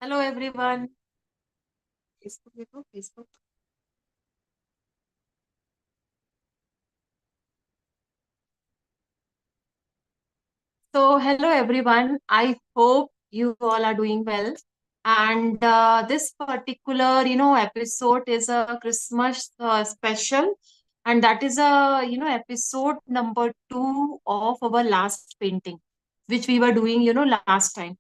Hello everyone. Facebook देखो Facebook. So hello everyone. I hope you all are doing well. And this particular episode is a Christmas special, and that is a episode number 2 of our last painting, which we were doing last time.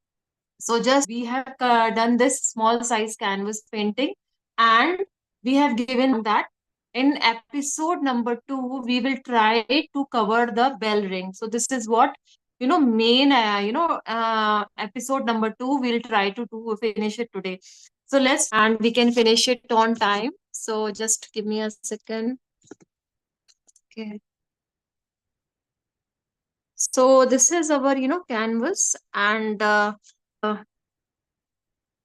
So just we have done this small size canvas painting, and we have given that in episode number 2 we will try to cover the bell ring. So this is what main episode number 2 we'll try to do finish it today. So let's and we can finish it on time. So just give me a second. Okay. So this is our canvas, and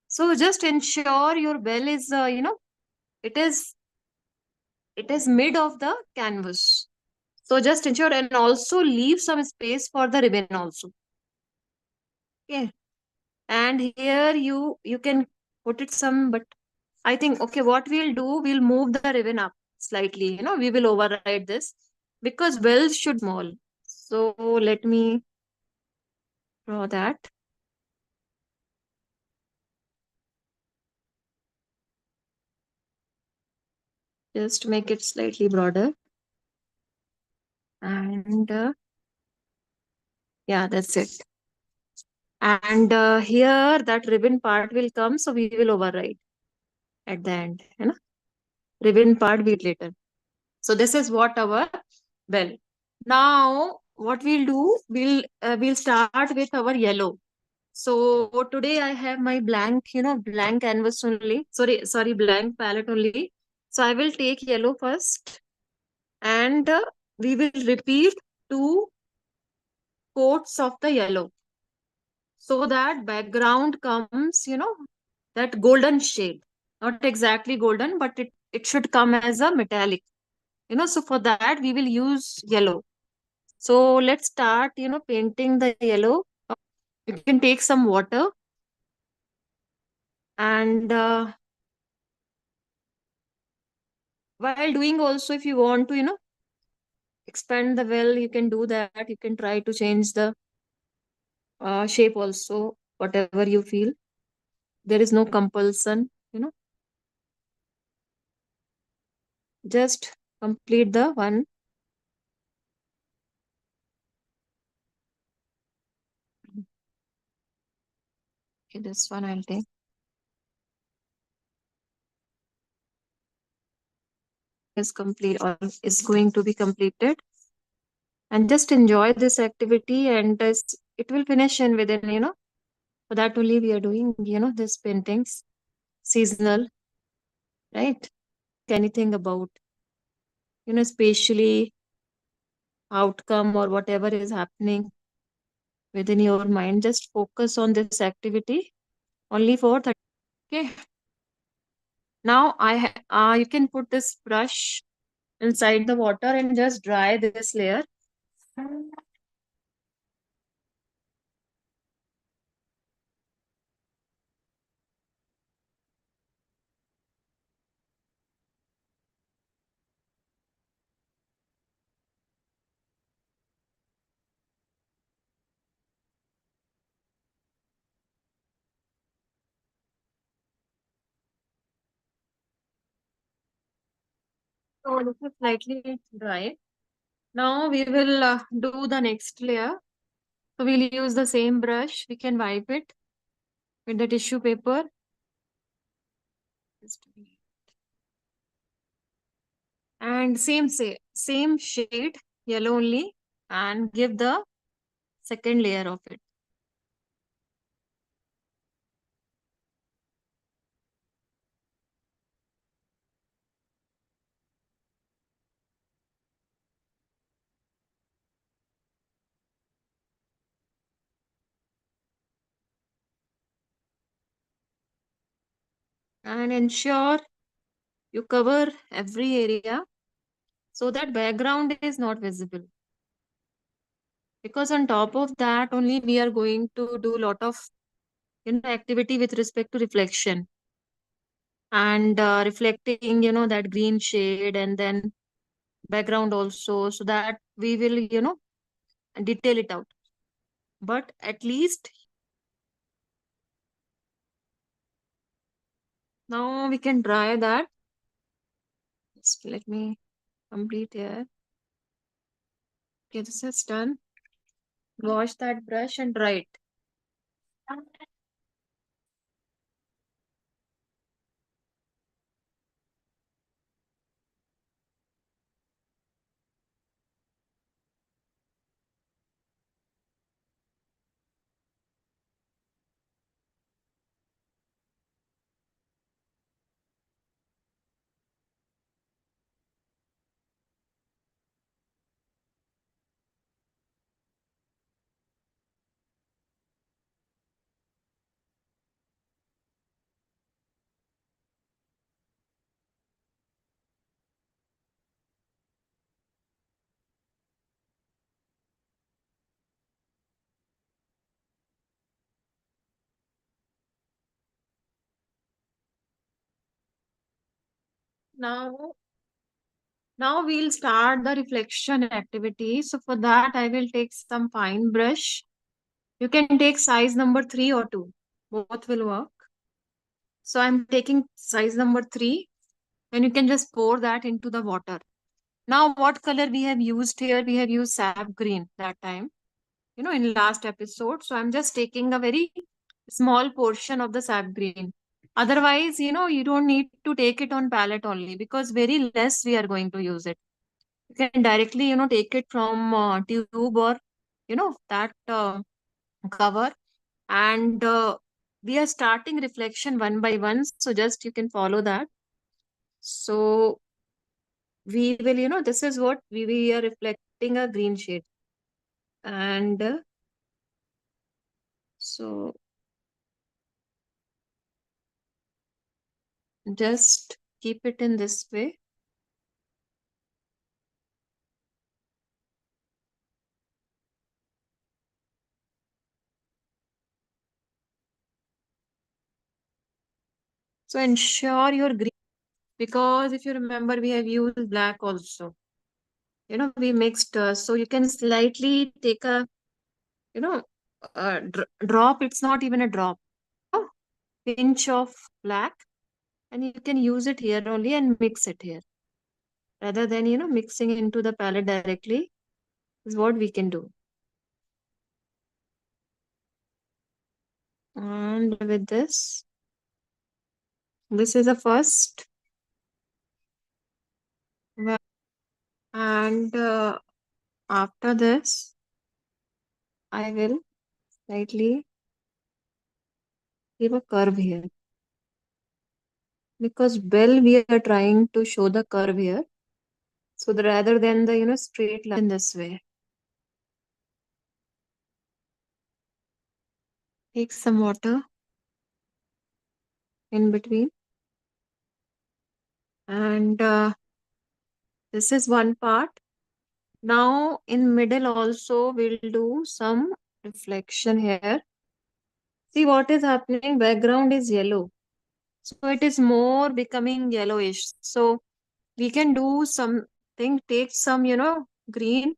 so just ensure your bell is it is it is mid of the canvas. So just ensure and also leave some space for the ribbon also. Okay. And here you can put it some, but I think okay, what we'll do, we'll move the ribbon up slightly. We will override this because bells should small. So let me draw that. Just make it slightly broader. And yeah, that's it. And here that ribbon part will come, so we will override at the end. Ribbon part we later. So this is what our bell. Now what we'll do, we'll start with our yellow. So today I have my blank, blank canvas only. Sorry, blank palette only. So I will take yellow first, and we will repeat two coats of the yellow, so that background comes, that golden shade. Not exactly golden, but it should come as a metallic. So for that we will use yellow. So let's start, painting the yellow. You can take some water, and while doing also, if you want to, expand the well, you can do that. You can try to change the shape also, whatever you feel. There is no compulsion, just complete the one. Okay, this one I'll take. Is complete or is going to be completed, and just enjoy this activity, and it will finish in within, for that only we are doing, this paintings seasonal, right? Anything about, especially outcome or whatever is happening within your mind, just focus on this activity only for 30. Okay. Now you can put this brush inside the water and just dry this layer. So this is slightly dry. Now we will do the next layer. So we'll use the same brush. We can wipe it with the tissue paper. And same shade, yellow only, and give the second layer of it. And ensure you cover every area so that background is not visible. Because on top of that only we are going to do a lot of, activity with respect to reflection, and reflecting, that green shade, and then background also, so that we will, detail it out. But at least now we can dry that. Just let me complete here. Okay, this is done. Wash that brush and dry it. Now, now we'll start the reflection activity. So for that, I will take some fine brush. You can take size number 3 or 2. Both will work. So I'm taking size number 3, and you can just pour that into the water. Now, what color we have used here? We have used sap green that time, in last episode. So I'm just taking a very small portion of the sap green. Otherwise, you don't need to take it on palette only, because very less we are going to use it. You can directly, take it from tube, or, that cover. And we are starting reflection one by one. So just you can follow that. So we will, this is what we are reflecting a green shade. And so just keep it in this way. So ensure your green, because if you remember, we have used black also. We mixed. So you can slightly take a, you know, drop. It's not even a drop. Pinch of black, and you can use it here only and mix it here, rather than, mixing into the palette directly, is what we can do. And with this is the first one. And after this, I will slightly give a curve here, because bell we are trying to show the curve here. So rather than the, straight line, in this way. Take some water in between. And this is one part. Now in middle also we'll do some reflection here. See what is happening. Background is yellow. So it is more becoming yellowish. So we can do something, take some, green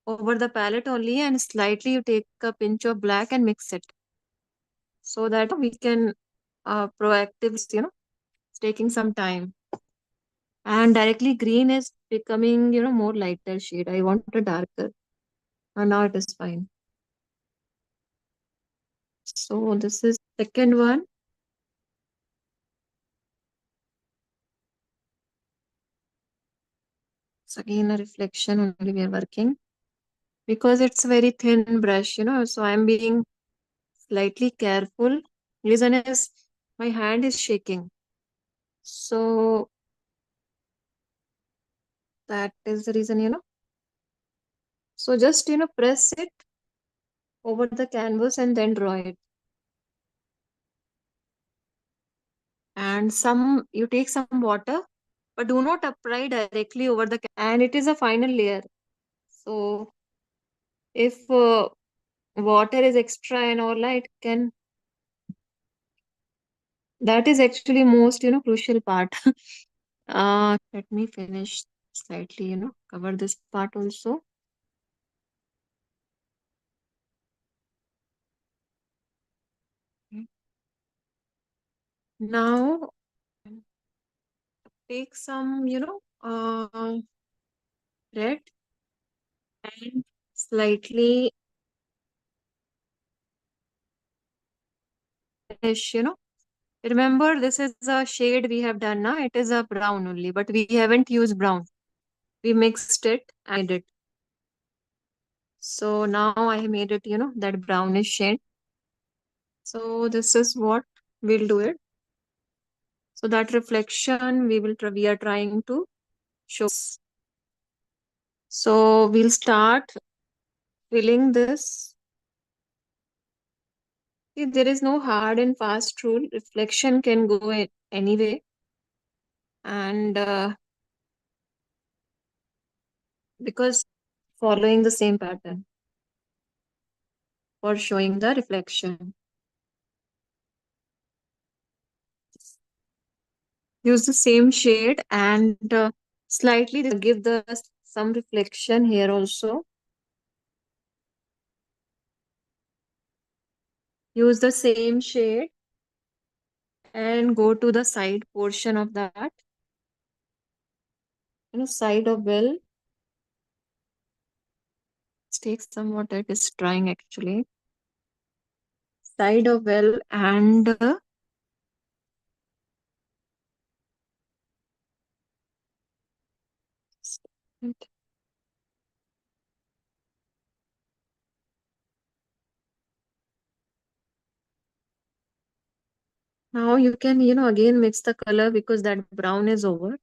over the palette only, and slightly you take a pinch of black and mix it, so that we can proactive, it's taking some time. And directly green is becoming, more lighter shade. I want a darker, and now it is fine. So this is second one. So again a reflection only we are working, because it's a very thin brush, so I'm being slightly careful. Reason is my hand is shaking. So that is the reason, So just, press it over the canvas and then draw it. And you take some water, but do not apply directly over the and it is a final layer. So if water is extra and all, it can That is actually most, crucial part. Let me finish slightly, cover this part also. Now, take some, red and slightly finish, Remember, this is a shade we have done now. It is a brown only, but we haven't used brown. We mixed it and made it. So now I made it, that brownish shade. So this is what we'll do it. So that reflection we are trying to show. So we'll start filling this. See, there is no hard and fast rule. Reflection can go anyway. And because following the same pattern for showing the reflection. Use the same shade and slightly give the some reflection here also. Use the same shade and go to the side portion of that. Side of well. It takes somewhat, it is drying actually. Side of well and now you can, again mix the color because that brown is over.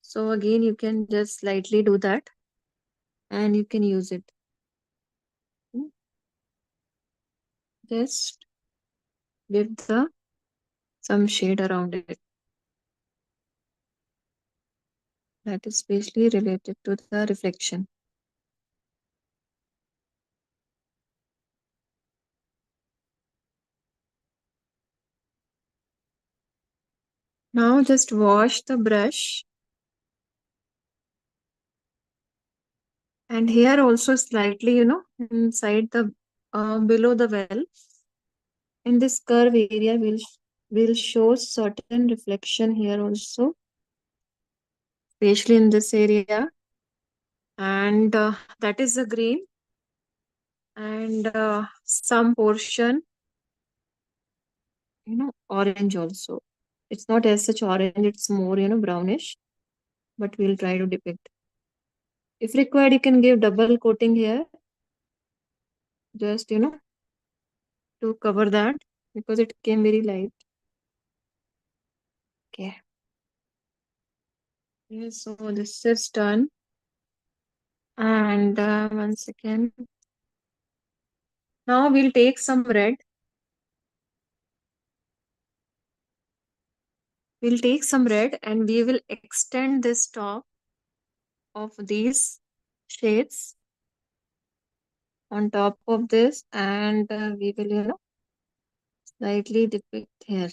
So again, you can just slightly do that and you can use it. Hmm. Just give the some shade around it. That is basically related to the reflection. Now just wash the brush. And here also slightly, inside the below the well, in this curve area, will show certain reflection here also, especially in this area. And that is the green. And some portion, orange also. It's not as such orange, it's more, brownish, but we'll try to depict. If required, you can give double coating here, just, to cover that because it came very light. Okay. Yeah, so this is done. And once again, now we'll take some red. We'll take some red and we will extend this top of these shades on top of this, and we will, slightly depict here.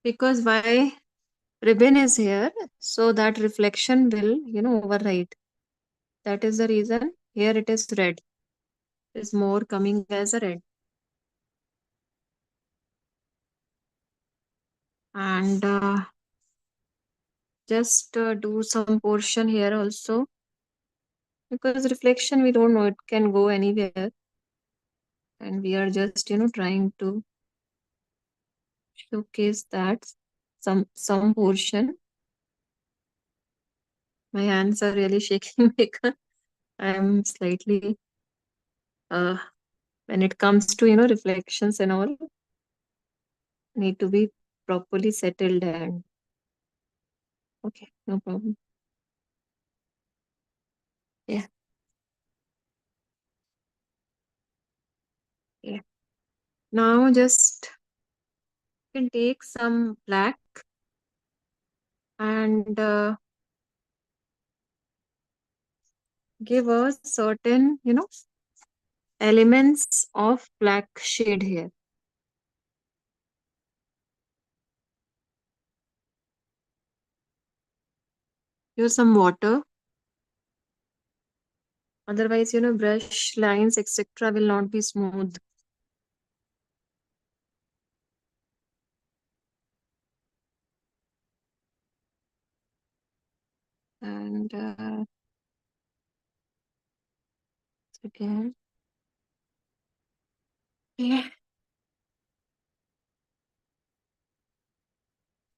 Because why ribbon is here, so that reflection will, override. That is the reason here it is red. It is more coming as a red. And just do some portion here also, because reflection we don't know, it can go anywhere, and we are just, trying to showcase that some portion. My hands are really shaking because I'm slightly uh when it comes to, reflections and all, need to be properly settled. And okay, no problem. Yeah. Yeah. Now just you can take some black and give us certain, elements of black shade here. Use some water. Otherwise, brush lines, etc. will not be smooth. And again, yeah,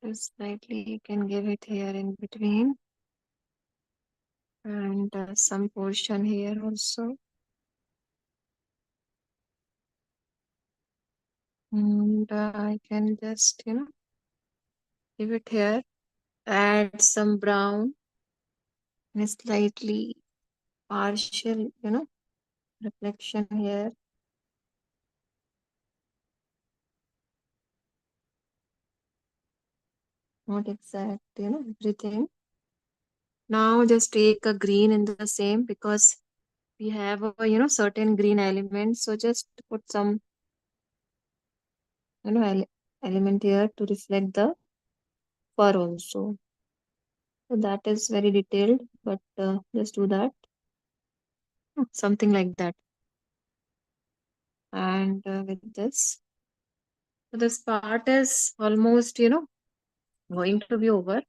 just slightly you can give it here in between, and some portion here also. And I can just, give it here. Add some brown and slightly partial, reflection here. Not exact, everything. Now just take a green in the same because we have a, certain green elements. So just put some, element here to reflect the fur also. So that is very detailed, but just do that. Something like that. And with this, so this part is almost, going to be over.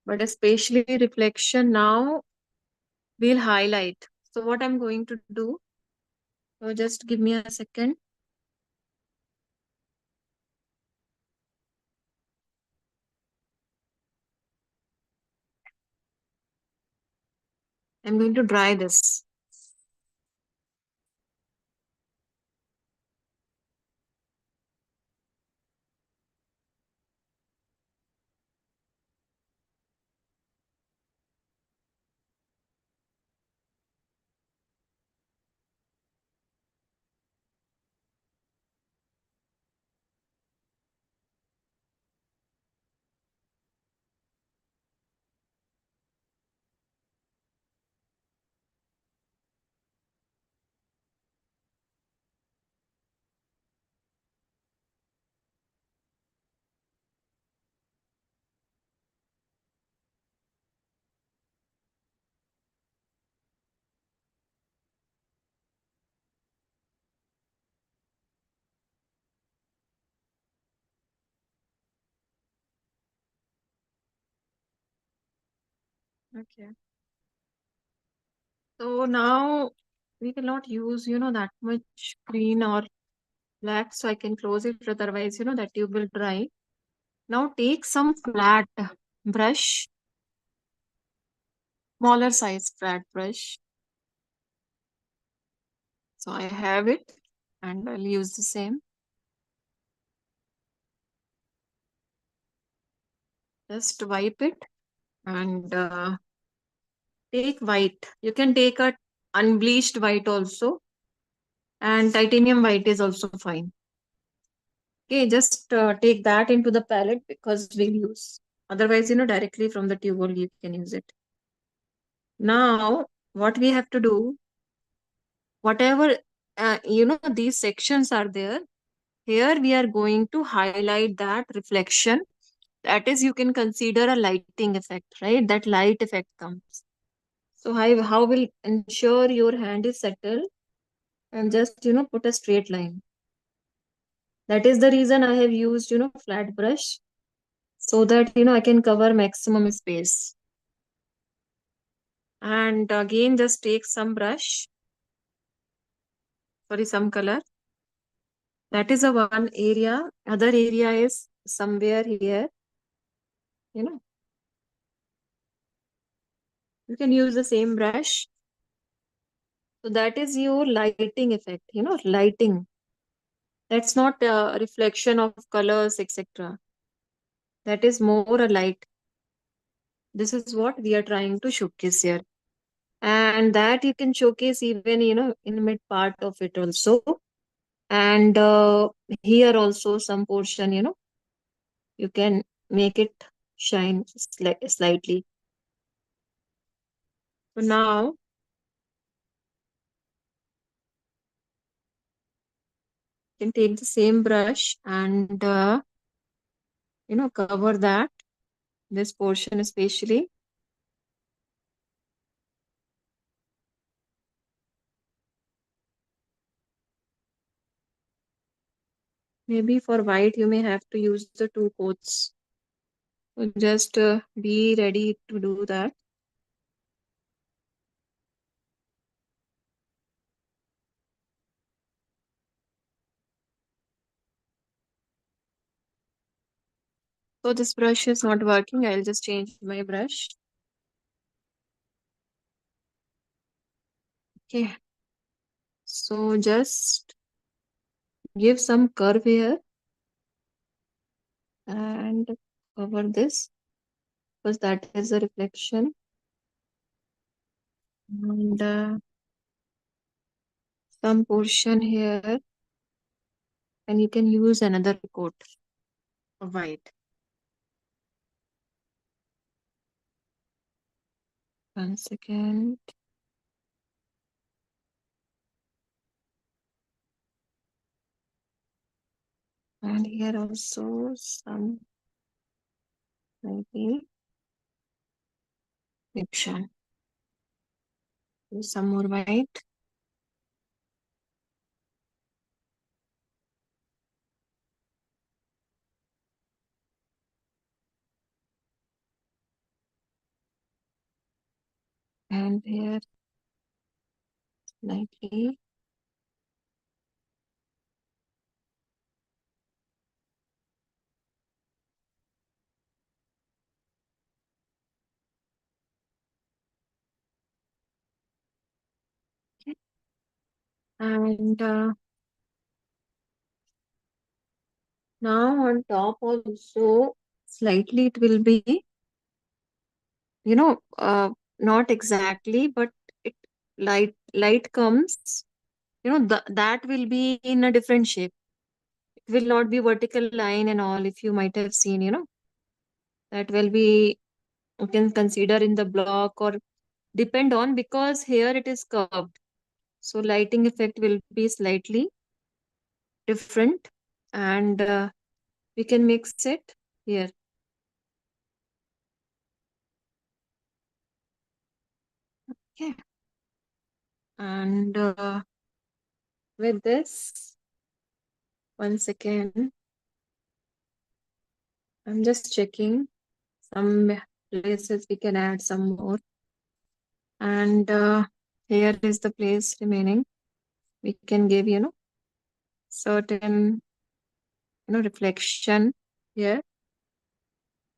But especially reflection now we'll highlight. So what I'm going to do, so just give me a second. I'm going to dry this. Okay. So now we will not use, that much green or black, so I can close it. Otherwise, that tube will dry. Now take some flat brush, smaller size flat brush. So I have it and I'll use the same. Just wipe it and take white. You can take a unbleached white also, and titanium white is also fine. Okay, just take that into the palette because we'll use. Otherwise, directly from the tube only you can use it. Now, what we have to do, whatever, these sections are there, here we are going to highlight that reflection. That is, you can consider a lighting effect, right? That light effect comes. So how will ensure your hand is settled and just, put a straight line. That is the reason I have used, flat brush so that, I can cover maximum space. And again, just take some brush, sorry, some color. That is a one area. Other area is somewhere here, you know. You can use the same brush. So that is your lighting effect, lighting. That's not a reflection of colors, etc. That is more a light. This is what we are trying to showcase here. And that you can showcase even, in mid part of it also. And here also some portion, you can make it shine slightly. So now You can take the same brush and cover that, this portion especially. Maybe for white you may have to use the two coats. So just be ready to do that. So this brush is not working. I'll just change my brush. Okay. So just give some curve here and cover this because that is a reflection. And some portion here, and you can use another coat of white. One second. And here also some maybe reflection. Use some more white. And here slightly. Okay. And now on top also slightly it will be, you know, not exactly, but it light comes, that will be in a different shape. It will not be vertical line and all. If you might have seen, that will be, you can consider in the block or depend on, because here it is curved. So lighting effect will be slightly different, and we can mix it here. Okay. And with this, once again, I'm just checking some places we can add some more. And here is the place remaining. We can give, certain, reflection here.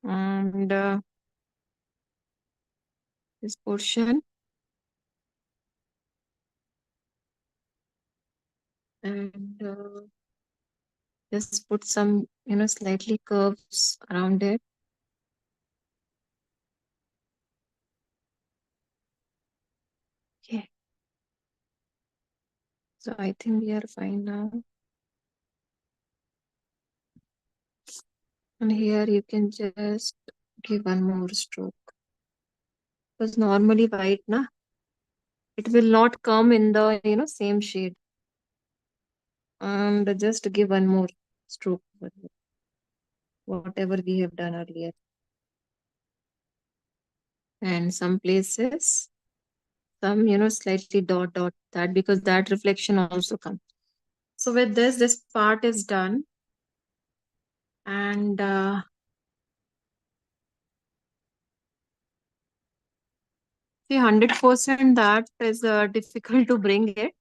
And this portion. And just put some, slightly curves around it. Okay. So I think we are fine now. And here you can just give one more stroke. Because normally white, na, it will not come in the, same shade. And just give one more stroke, whatever we have done earlier. And some places, some, slightly dot that, because that reflection also comes. So with this part is done. And see, 100% that is difficult to bring it.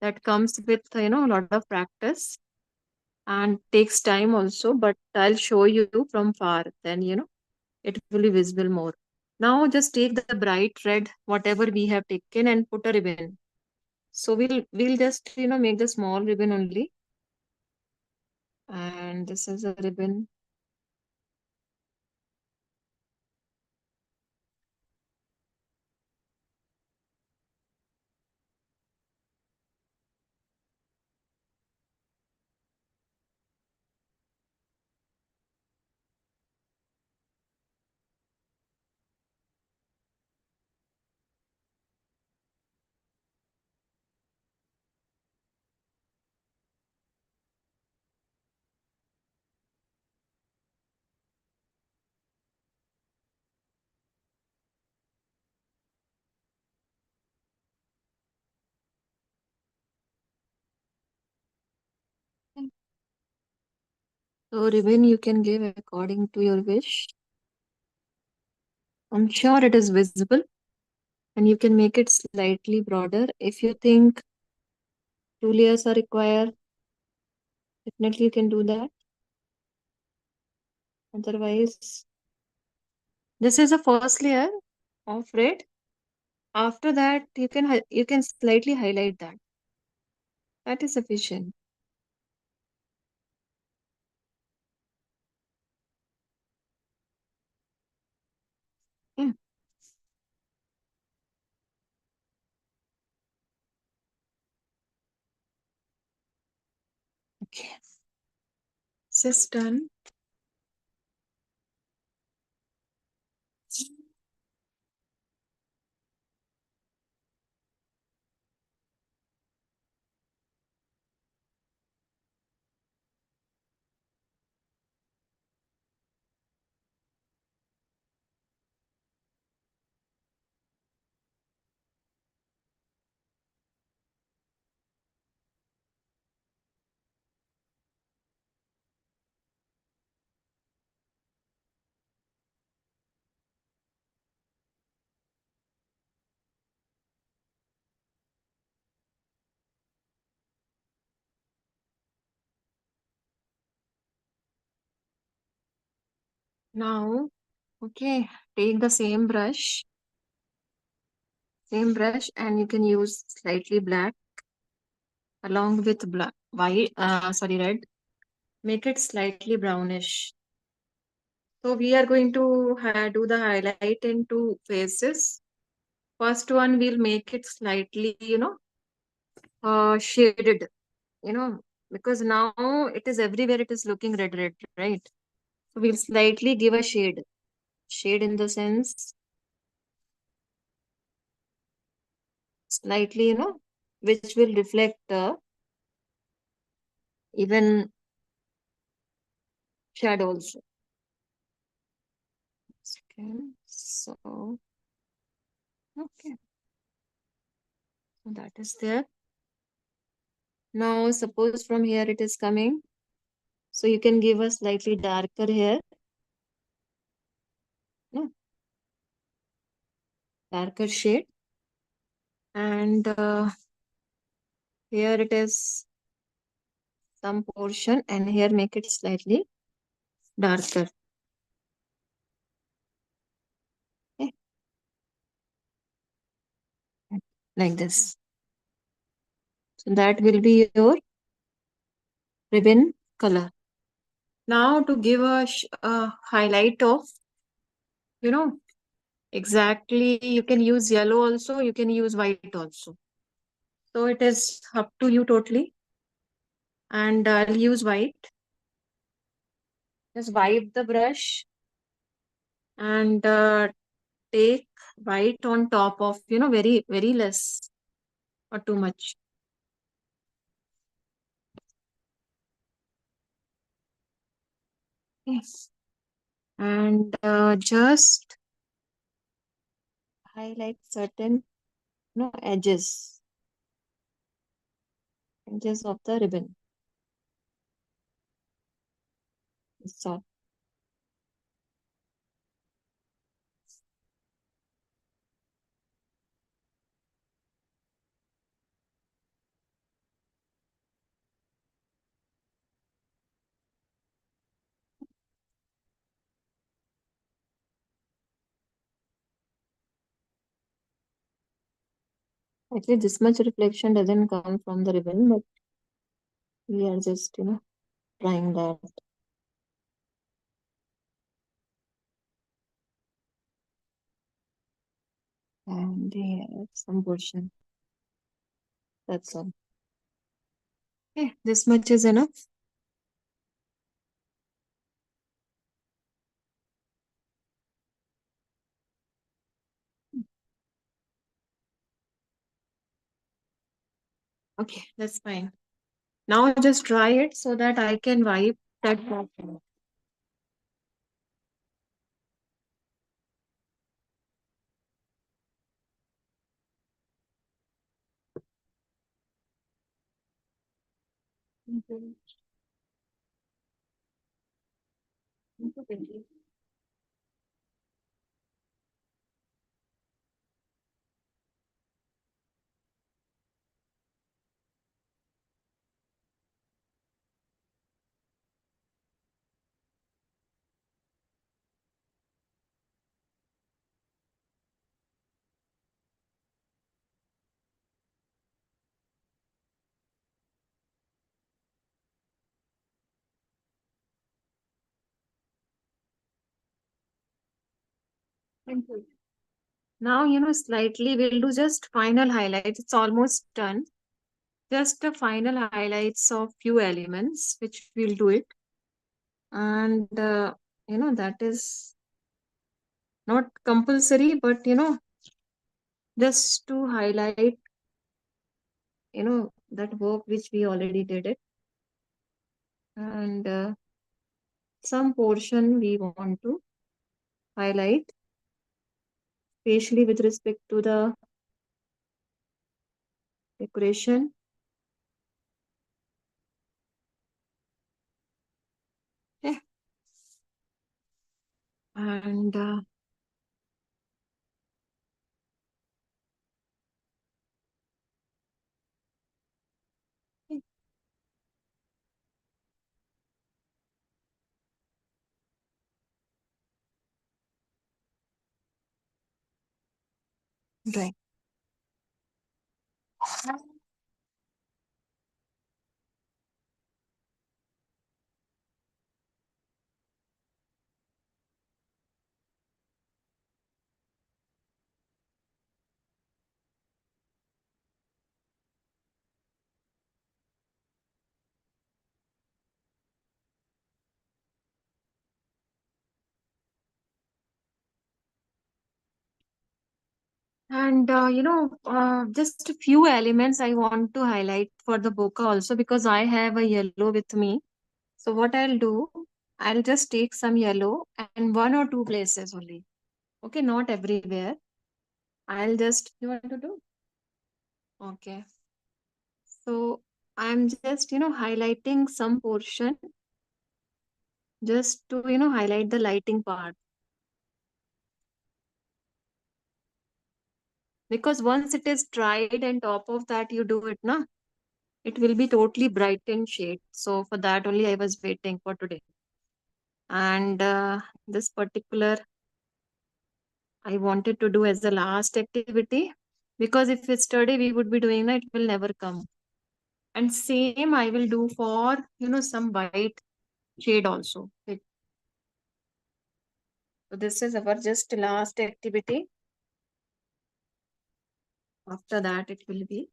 That comes with, a lot of practice and takes time also. But I'll show you from far, then, it will be visible more. Now just take the bright red, whatever we have taken, and put a ribbon. So we'll just, make the small ribbon only. And this is a ribbon. So ribbon you can give according to your wish. I'm sure it is visible and you can make it slightly broader. If you think 2 layers are required, definitely you can do that. Otherwise, this is the first layer of red. After that, you can slightly highlight that. That is sufficient. Yeah. Okay. This is done. Now, okay, take the same brush, and you can use slightly black along with black, red. Make it slightly brownish. So we are going to do the highlight in two phases. First one, we'll make it slightly, shaded, you know, because now it is everywhere, it is looking red, right? So we'll slightly give a shade in the sense, slightly, which will reflect even shadows. Okay, okay, so that is there. Now, suppose from here it is coming, so you can give a slightly darker here, no, darker shade, and here it is some portion, and here make it slightly darker. Okay, like this. So that will be your ribbon color. Now to give a highlight of, you know, exactly, you can use yellow also, you can use white also. So it is up to you totally. And I'll use white. Just wipe the brush and take white on top of, very less or too much. Yes. And just highlight certain, edges of the ribbon. So actually this much reflection doesn't come from the ribbon, but we are just, trying that. And here some portion. That's all. Okay, this much is enough. Okay, that's fine. Now just dry it so that I can wipe that part. Mhm. Thank you. Now, slightly we'll do just final highlights. It's almost done. Just the final highlights of few elements, which we'll do it. And, that is not compulsory, but, just to highlight, that work which we already did it. And some portion we want to highlight, especially with respect to the decoration. Yeah. And right. And just a few elements I want to highlight for the bokeh also, because I have a yellow with me. So what I'll do, I'll just take some yellow and one or two places only. Okay, not everywhere. I'll just, you want to do? Okay. So I'm just, highlighting some portion just to, highlight the lighting part. Because once it is dried and top of that you do it, na, it will be totally bright in shade. So for that only I was waiting for today. And this particular I wanted to do as the last activity, because if it's today we would be doing that, it will never come. And same I will do for some white shade also. So this is our just last activity. After that it will be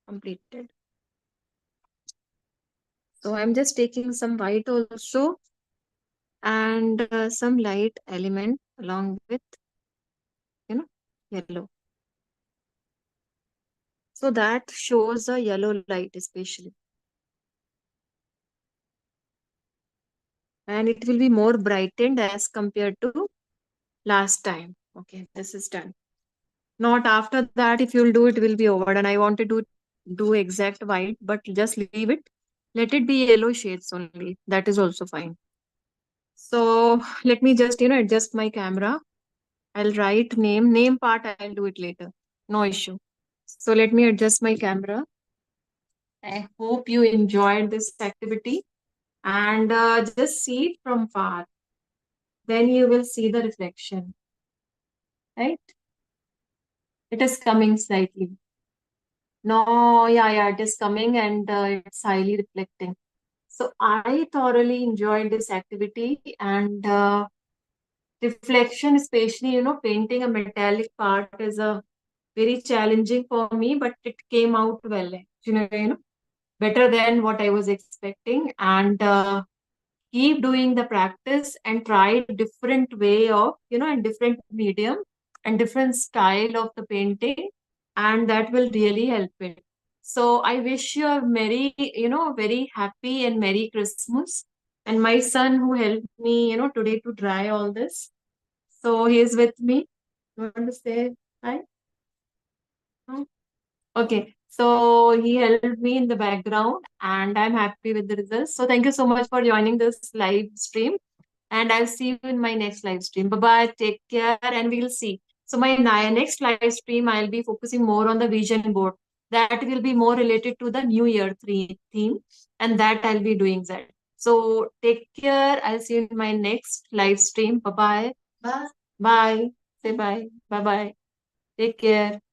completed. So I'm just taking some white also, and some light element along with yellow. So that shows a yellow light especially. And it will be more brightened as compared to last time. Okay, this is done. Not after that, if you'll do it, will be over. And I want to do exact white, but just leave it. Let it be yellow shades only. That is also fine. So let me just, adjust my camera. I'll write name. Name part, I'll do it later. No issue. So let me adjust my camera. I hope you enjoyed this activity, and just see it from far. Then you will see the reflection, right? It is coming slightly. No, yeah, it is coming, and it's highly reflecting. So I thoroughly enjoyed this activity, and reflection, especially, painting a metallic part is a very challenging for me, but it came out well, better than what I was expecting. And keep doing the practice and try different way of, and different medium and different style of the painting, and that will really help it. So I wish you a merry, very happy and merry Christmas. And my son who helped me, today to try all this, so he is with me. You want to say hi? No? Okay, so he helped me in the background, and I'm happy with the results. So thank you so much for joining this live stream. And I'll see you in my next live stream. Bye bye. Take care, and we'll see. So my next live stream, I'll be focusing more on the vision board. That will be more related to the New Year theme, and that I'll be doing that. So take care. I'll see you in my next live stream. Bye bye. Bye. Bye. Say bye. Bye bye. Take care.